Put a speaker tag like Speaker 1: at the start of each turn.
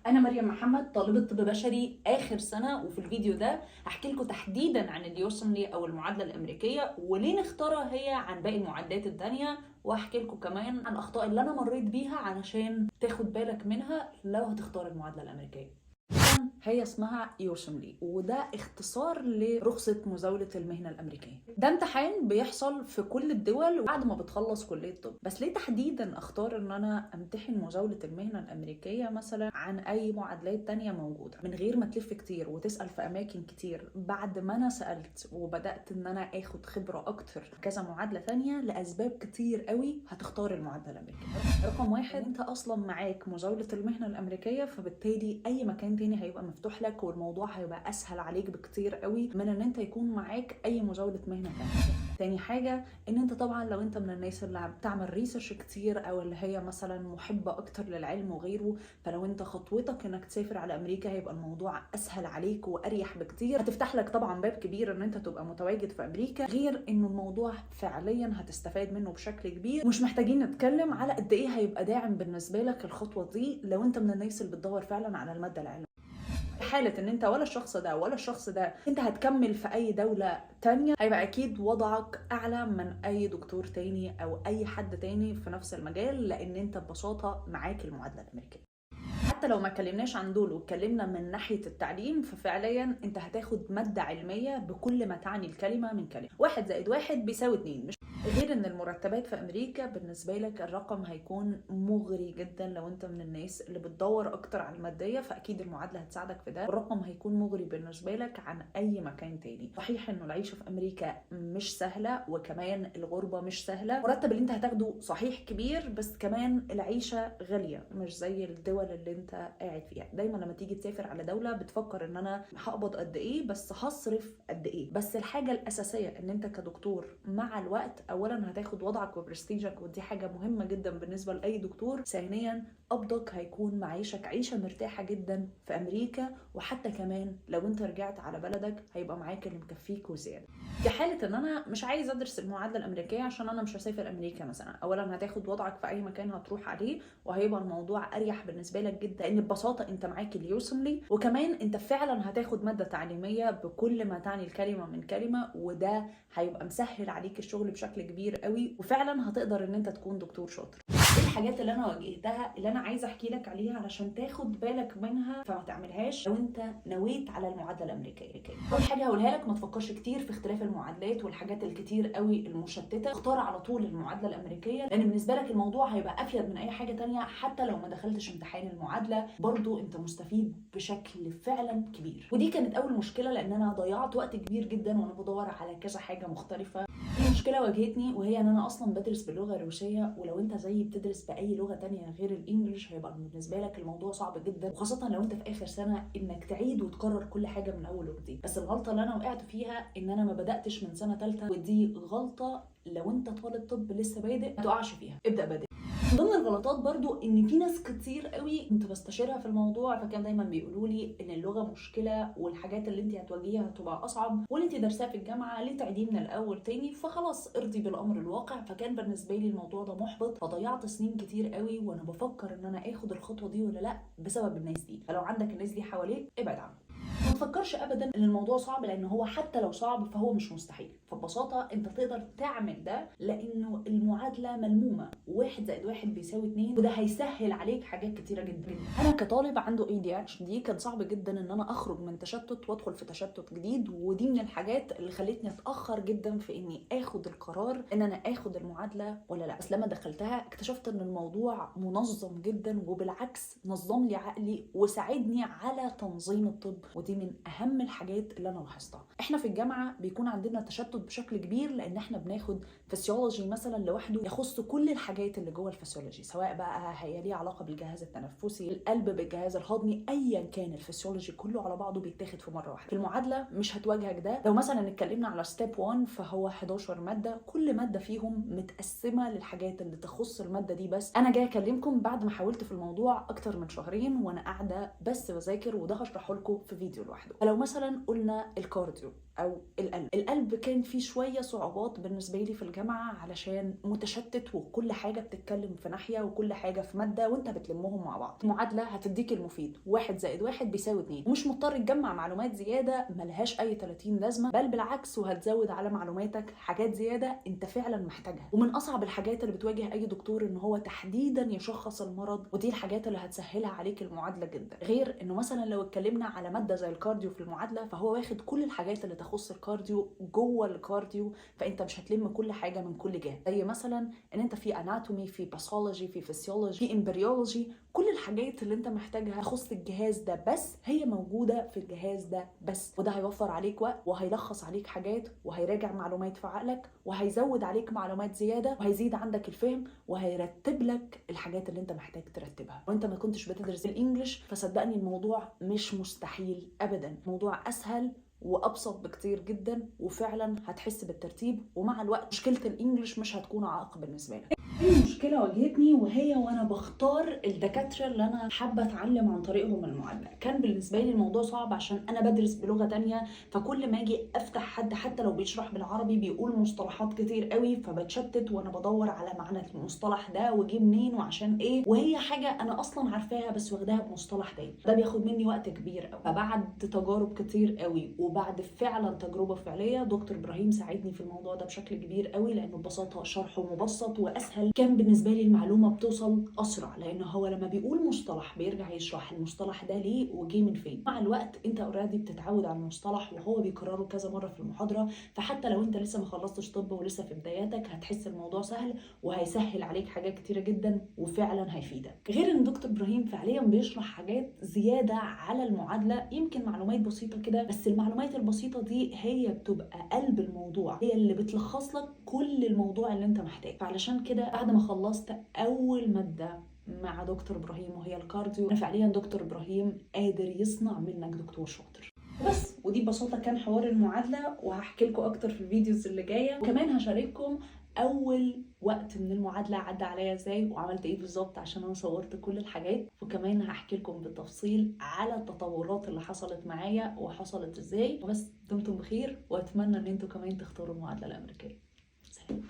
Speaker 1: أنا مريم محمد، طالبة طب بشري آخر سنة، وفي الفيديو ده هحكي لكم تحديدا عن اليوسملي أو المعادلة الأمريكية وليه نختارها هي عن باقي المعادلات التانية، وهحكي لكم كمان عن الأخطاء اللي أنا مريت بيها علشان تاخد بالك منها لو هتختار المعادلة الأمريكية. هي اسمها يوسملي، وده اختصار لرخصة مزاولة المهنة الأمريكية. ده امتحان بيحصل في كل الدول بعد ما بتخلص كلية طب. بس ليه تحديدا اختار ان انا امتحن مزاولة المهنة الأمريكية مثلا عن اي معادلات تانية موجودة من غير ما تلف كتير وتسأل في اماكن كتير؟ بعد ما انا سألت وبدأت ان انا اخد خبرة اكتر كذا معادلة تانية لأسباب كتير قوي هتختار المعادلة الأمريكية. رقم واحد، انت اصلا معاك مزاولة المهنة الأمريكية، فبالتالي اي مكان تاني هيبقى مفتوح لك والموضوع هيبقى اسهل عليك بكتير قوي من ان انت يكون معاك اي مزاولة مهنة تانية. تاني حاجة، ان انت طبعا لو انت من الناس اللي بتعمل ريسيرش كتير او اللي هي مثلا محبة اكتر للعلم وغيره، فلو انت خطوتك انك تسافر على امريكا هيبقى الموضوع اسهل عليك واريح بكتير. هتفتح لك طبعا باب كبير ان انت تبقى متواجد في امريكا، غير انه الموضوع فعليا هتستفاد منه بشكل كبير. مش محتاجين نتكلم على قد ايه هيبقى داعم بالنسبة لك الخطوة دي لو انت من الناس اللي بتدور فعلا على المادة العلمية. في حالة ان انت ولا الشخص ده ولا الشخص ده انت هتكمل في اي دولة تانية، هيبقى اكيد وضعك اعلى من اي دكتور تاني او اي حد تاني في نفس المجال، لان انت ببساطة معاك المعادلة الامريكية. حتى لو ما اتكلمناش عن دول واتكلمنا من ناحية التعليم، ففعليا انت هتاخد مادة علمية بكل ما تعني الكلمة من كلمة. 1+1=2، مش غير ان المرتبات في امريكا بالنسبة لك الرقم هيكون مغري جدا. لو انت من الناس اللي بتدور اكتر على المادية فاكيد المعادلة هتساعدك في ده، والرقم هيكون مغري بالنسبة لك عن اي مكان تاني. صحيح انه العيشة في امريكا مش سهلة، وكمان الغربة مش سهلة. المرتب اللي انت هتاخده صحيح كبير، بس كمان العيشة غالية مش زي الدول اللي انت قاعد فيها. دايما لما تيجي تسافر على دولة بتفكر ان انا هقبض قد ايه بس هصرف قد ايه. بس الحاجة الاساسية ان انت كدكتور مع الوقت اولا هتاخد وضعك وبرستيجك، ودي حاجة مهمة جدا بالنسبة لاي دكتور. ثانيا، قبضك هيكون معيشك عيشة مرتاحة جدا في امريكا، وحتى كمان لو انت رجعت على بلدك هيبقى معاك اللي مكفيك وزيادة. في حالة ان انا مش عايز ادرس المعادلة الامريكية عشان انا مش هسافر امريكا مثلا، اولا هتاخد وضعك في اي مكان هتروح عليه وهيبقى الموضوع اريح بالنسبة لك جدا، لان ببساطة انت معاك اليوسملي، وكمان انت فعلا هتاخد مادة تعليمية بكل ما تعني الكلمة من كلمة، وده هيبقى مسهل عليك الشغل بشكل كبير قوي، وفعلا هتقدر ان انت تكون دكتور شاطر. ايه الحاجات اللي انا واجهتها اللي انا عايزه احكي لك عليها علشان تاخد بالك منها فما تعملهاش لو انت نويت على المعادله الامريكيه؟ اول حاجه هقولها لك، ما تفكرش كتير في اختلاف المعادلات والحاجات الكتير قوي المشتته. اختار على طول المعادله الامريكيه، لان بالنسبه لك الموضوع هيبقى افيد من اي حاجه تانية. حتى لو ما دخلتش امتحان المعادله برضو انت مستفيد بشكل فعلا كبير. ودي كانت اول مشكله، لان انا ضيعت وقت كبير جدا وانا بدور على كذا حاجه مختلفه. في مشكله واجهتني وهي ان انا اصلا بدرس باللغه الروسيه، ولو انت زيي بتدرس باي لغه تانية غير الانجليش هيبقى بالنسبه لك الموضوع صعب جدا، وخاصه لو انت في اخر سنه انك تعيد وتكرر كل حاجه من اول وجديد. بس الغلطه اللي انا وقعت فيها ان انا ما بداتش من سنه ثالثه، ودي غلطه لو انت طالب طب لسه بادئ ما تقعش فيها، ابدا بادئ. من ضمن الغلطات برضو ان في ناس كتير قوي كنت بستشيرها في الموضوع، فكان دايما بيقولوا لي ان اللغه مشكله والحاجات اللي انت هتواجهيها هتبقى اصعب، واللي انت دارساه في الجامعه ليه تعيديه من الاول تاني، فخلاص ارضي بالامر الواقع. فكان بالنسبه لي الموضوع ده محبط، فضيعت سنين كتير قوي وانا بفكر ان انا اخد الخطوه دي ولا لا بسبب الناس دي. فلو عندك الناس دي حواليك ابعد عنهم. ما تفكرش ابدا ان الموضوع صعب، لان هو حتى لو صعب فهو مش مستحيل. فببساطه انت تقدر تعمل ده، لانه المعادله ملمومه، 1+1=2، وده هيسهل عليك حاجات كتيره جدا. انا كطالب عنده ADHD كان صعب جدا ان انا اخرج من تشتت وادخل في تشتت جديد، ودي من الحاجات اللي خلتني اتاخر جدا في اني اخد القرار ان انا اخد المعادله ولا لا. بس لما دخلتها اكتشفت ان الموضوع منظم جدا، وبالعكس نظم لي عقلي وساعدني على تنظيم الطب، ودي من اهم الحاجات اللي انا لاحظتها. احنا في الجامعه بيكون عندنا تشتت بشكل كبير، لان احنا بناخد فسيولوجي مثلا لوحده يخص كل الحاجات اللي جوه الفسيولوجي، سواء بقى هي ليها علاقه بالجهاز التنفسي، القلب، بالجهاز الهضمي، ايا كان الفسيولوجي كله على بعضه بيتاخد في مره واحده. في المعادله مش هتواجهك ده. لو مثلا اتكلمنا على ستيب 1 فهو 11 ماده، كل ماده فيهم متقسمه للحاجات اللي تخص الماده دي. بس انا جاي اكلمكم بعد ما حاولت في الموضوع اكتر من شهرين وانا قاعده بس بذاكر، وده هشرحه لكم في فيديو لوحده. فلو مثلا قلنا الكارديو او القلب كان في شويه صعوبات بالنسبه لي في الجامعه علشان متشتت وكل حاجه بتتكلم في ناحيه وكل حاجه في ماده وانت بتلمهم مع بعض. المعادله هتديك المفيد، 1 زائد 1 بيساوي 2، ومش مضطر تجمع معلومات زياده ملهاش اي 30 لازمه، بل بالعكس وهتزود على معلوماتك حاجات زياده انت فعلا محتاجها. ومن اصعب الحاجات اللي بتواجه اي دكتور ان هو تحديدا يشخص المرض، ودي الحاجات اللي هتسهلها عليك المعادله جدا. غير انه مثلا لو اتكلمنا على ماده زي الكارديو في المعادله، فهو واخد كل الحاجات اللي تخص الكارديو جوه الكارديو، فانت مش هتلم كل حاجه من كل جهه. زي مثلا ان انت في اناتومي، في باثولوجي، في فيسيولوجي، في امبريولوجي، كل الحاجات اللي انت محتاجها تخص الجهاز ده بس هي موجوده في الجهاز ده بس. وده هيوفر عليك وقت وهيلخص عليك حاجات وهيراجع معلومات في عقلك وهيزود عليك معلومات زياده وهيزيد عندك الفهم وهيرتب لك الحاجات اللي انت محتاج ترتبها. وانت ما كنتش بتدرس الانجليش فصدقني الموضوع مش مستحيل ابدا، موضوع اسهل وابسط بكتير جدا، وفعلا هتحس بالترتيب، ومع الوقت مشكله الانجليش مش هتكون عائق بالنسبه لك. في مشكله واجهتني وهي وانا بختار الدكاتره اللي انا حابه اتعلم عن طريقهم المعادله. كان بالنسبه لي الموضوع صعب عشان انا بدرس بلغه تانية، فكل ما اجي افتح حد حتى لو بيشرح بالعربي بيقول مصطلحات كتير قوي، فبتشتت وانا بدور على معنى المصطلح ده وجه منين وعشان ايه، وهي حاجه انا اصلا عارفاها بس واخداها بمصطلح تاني. ده بياخد مني وقت كبير قوي. فبعد تجارب كتير قوي وبعد فعلا تجربه فعليه، دكتور ابراهيم ساعدني في الموضوع ده بشكل كبير قوي، لانه ببساطه شرحه مبسط واسهل. كان بالنسبه لي المعلومه بتوصل اسرع، لان هو لما بيقول مصطلح بيرجع يشرح المصطلح ده ليه وجه من فين. مع الوقت انت اوريدي بتتعود على المصطلح وهو بيكرره كذا مره في المحاضره، فحتى لو انت لسه ما خلصتش طب ولسه في بداياتك هتحس الموضوع سهل وهيسهل عليك حاجات كتيره جدا وفعلا هيفيدك. غير ان دكتور ابراهيم فعليا بيشرح حاجات زياده على المعادله، يمكن معلومات بسيطه كده، بس المعلومات البسيطه دي هي بتبقى قلب الموضوع، هي اللي بتلخص لك كل الموضوع اللي انت محتاج. فعلشان كده بعد ما خلصت اول ماده مع دكتور ابراهيم وهي الكارديو، انا فعليا دكتور ابراهيم قادر يصنع منك دكتور شاطر. بس ودي ببساطه كان حوار المعادله، وهحكي لكم اكتر في الفيديوز اللي جايه، وكمان هشارككم اول وقت من المعادله عدى عليا ازاي وعملت ايه بالظبط عشان انا صورت كل الحاجات، وكمان هحكي لكم بالتفصيل على التطورات اللي حصلت معايا وحصلت ازاي. وبس دمتم بخير، واتمنى ان انتوا كمان تختاروا المعادله الامريكيه. سلام.